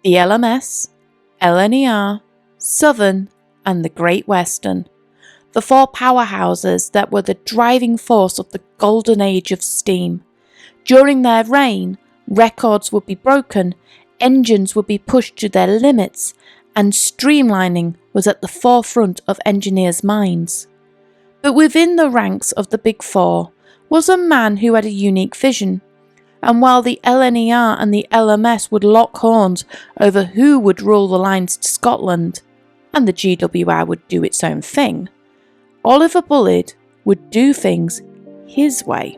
the LMS, LNER, Southern, and the Great Western, the four powerhouses that were the driving force of the golden age of steam. During their reign, records would be broken, engines would be pushed to their limits, and streamlining was at the forefront of engineers' minds. But within the ranks of the Big Four was a man who had a unique vision, and while the LNER and the LMS would lock horns over who would rule the lines to Scotland, and the GWR would do its own thing, Oliver Bulleid would do things his way.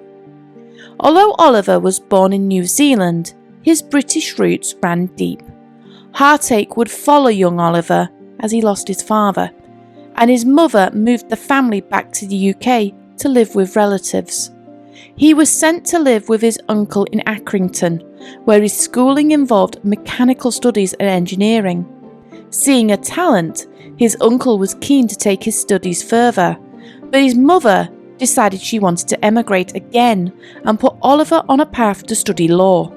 Although Oliver was born in New Zealand, his British roots ran deep. Heartache would follow young Oliver as he lost his father, and his mother moved the family back to the UK to live with relatives. He was sent to live with his uncle in Accrington, where his schooling involved mechanical studies and engineering. Seeing a talent, his uncle was keen to take his studies further, but his mother decided she wanted to emigrate again and put Oliver on a path to study law.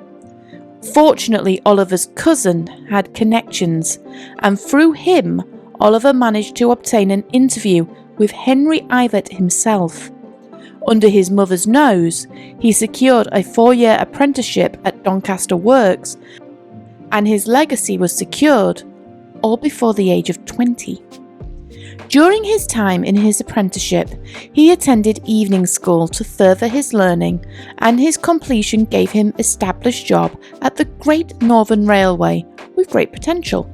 Fortunately, Oliver's cousin had connections, and through him, Oliver managed to obtain an interview with Henry Ivett himself. Under his mother's nose, he secured a 4-year apprenticeship at Doncaster Works, and his legacy was secured all before the age of 20. During his time in his apprenticeship, he attended evening school to further his learning, and his completion gave him an established job at the Great Northern Railway with great potential.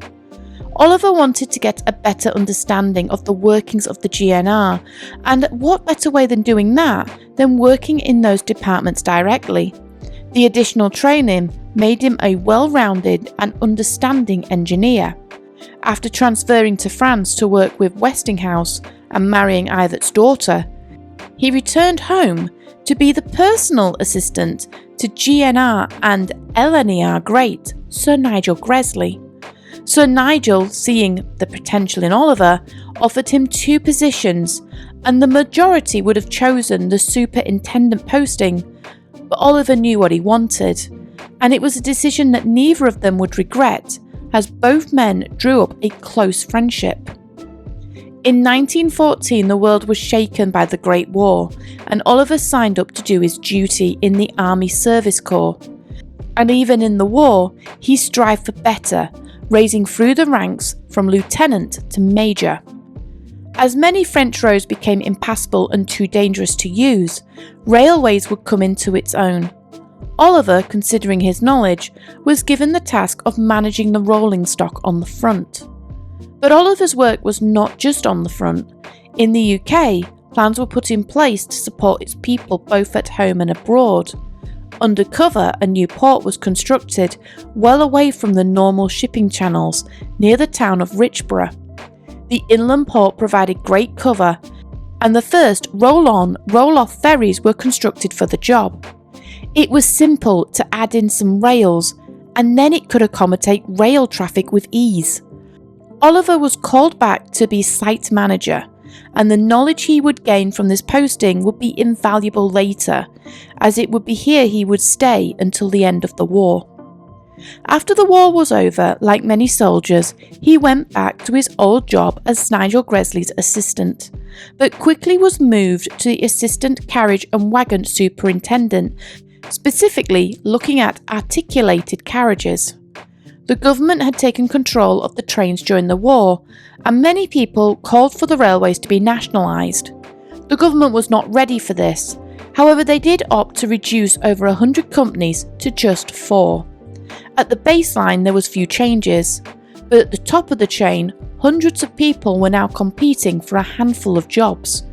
Oliver wanted to get a better understanding of the workings of the GNR, and what better way than doing that than working in those departments directly. The additional training made him a well-rounded and understanding engineer. After transferring to France to work with Westinghouse and marrying Ivett's daughter, he returned home to be the personal assistant to GNR and LNER great Sir Nigel Gresley. Sir Nigel, seeing the potential in Oliver, offered him 2 positions, and the majority would have chosen the superintendent posting, but Oliver knew what he wanted, and it was a decision that neither of them would regret, as both men drew up a close friendship. In 1914, the world was shaken by the Great War, and Oliver signed up to do his duty in the Army Service Corps. And even in the war, he strived for better, raising through the ranks from lieutenant to major. As many French roads became impassable and too dangerous to use, railways would come into its own. Oliver, considering his knowledge, was given the task of managing the rolling stock on the front. But Oliver's work was not just on the front. In the UK, plans were put in place to support its people both at home and abroad. Undercover, a new port was constructed well away from the normal shipping channels near the town of Richborough. The inland port provided great cover, and the first roll-on, roll-off ferries were constructed for the job. It was simple to add in some rails, and then it could accommodate rail traffic with ease. Oliver was called back to be site manager, and the knowledge he would gain from this posting would be invaluable later, as it would be here he would stay until the end of the war. After the war was over, like many soldiers, he went back to his old job as Nigel Gresley's assistant, but quickly was moved to the assistant carriage and wagon superintendent, specifically looking at articulated carriages. The government had taken control of the trains during the war, and many people called for the railways to be nationalised. The government was not ready for this. However, they did opt to reduce over 100 companies to just 4. At the baseline, there was few changes, but at the top of the chain, hundreds of people were now competing for a handful of jobs.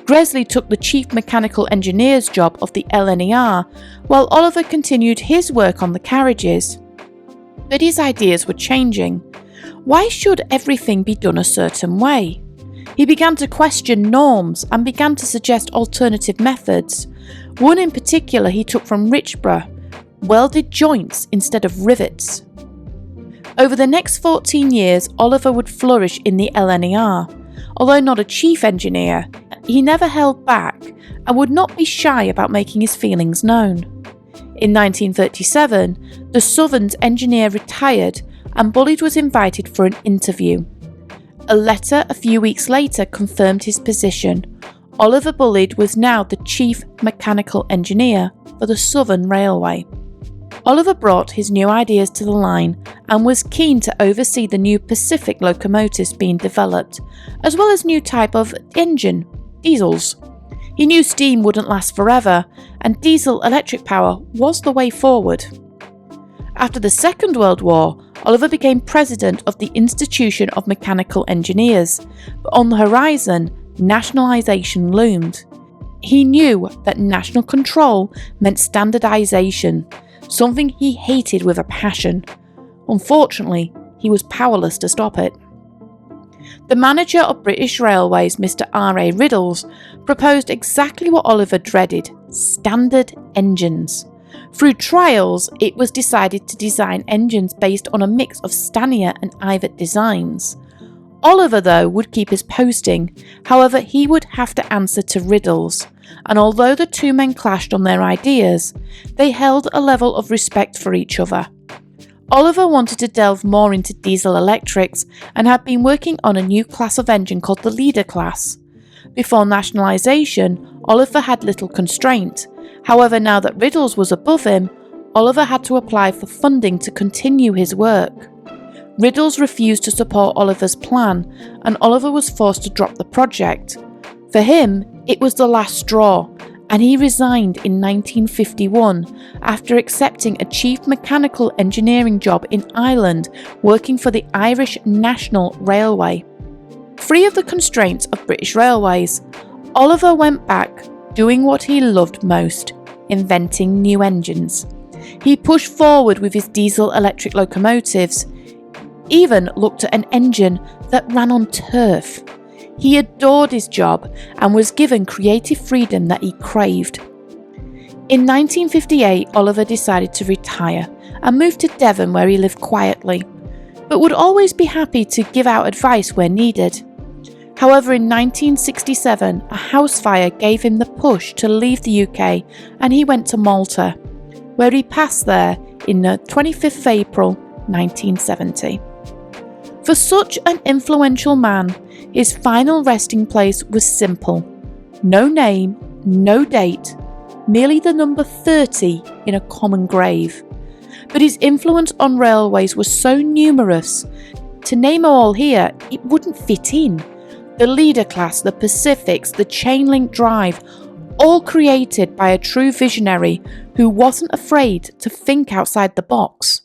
Gresley took the chief mechanical engineer's job of the LNER, while Oliver continued his work on the carriages. But his ideas were changing. Why should everything be done a certain way? He began to question norms and began to suggest alternative methods. One in particular he took from Richborough: welded joints instead of rivets. Over the next 14 years, Oliver would flourish in the LNER. Although not a chief engineer, he never held back and would not be shy about making his feelings known. In 1937, the Southern's engineer retired, and Bulleid was invited for an interview. A letter a few weeks later confirmed his position. Oliver Bulleid was now the Chief Mechanical Engineer for the Southern Railway. Oliver brought his new ideas to the line and was keen to oversee the new Pacific locomotives being developed, as well as new type of engine, diesels. He knew steam wouldn't last forever, and diesel electric power was the way forward. After the Second World War, Oliver became president of the Institution of Mechanical Engineers, but on the horizon, nationalisation loomed. He knew that national control meant standardisation, something he hated with a passion. Unfortunately, he was powerless to stop it. The manager of British Railways, Mr. R.A. Riddles, proposed exactly what Oliver dreaded: standard engines. Through trials, it was decided to design engines based on a mix of Stanier and Ivet designs. Oliver, though, would keep his posting. However, he would have to answer to Riddles, and although the two men clashed on their ideas, they held a level of respect for each other. Oliver wanted to delve more into diesel electrics and had been working on a new class of engine called the leader class. Before nationalisation, Oliver had little constraint. However, now that Riddles was above him, Oliver had to apply for funding to continue his work. Riddles refused to support Oliver's plan, and Oliver was forced to drop the project. For him, it was the last straw, and he resigned in 1951 after accepting a chief mechanical engineering job in Ireland working for the Irish National Railway. Free of the constraints of British Railways, Oliver went back doing what he loved most: inventing new engines. He pushed forward with his diesel-electric locomotives, even looked at an engine that ran on turf. He adored his job and was given creative freedom that he craved. In 1958, Oliver decided to retire and moved to Devon, where he lived quietly, but would always be happy to give out advice where needed. However, in 1967, a house fire gave him the push to leave the UK, and he went to Malta, where he passed there in the 25th of April 1970. For such an influential man, his final resting place was simple: no name, no date, merely the number 30 in a common grave. But his influence on railways was so numerous. To name all here, it wouldn't fit in. The leader class, the Pacifics, the chain link drive, all created by a true visionary who wasn't afraid to think outside the box.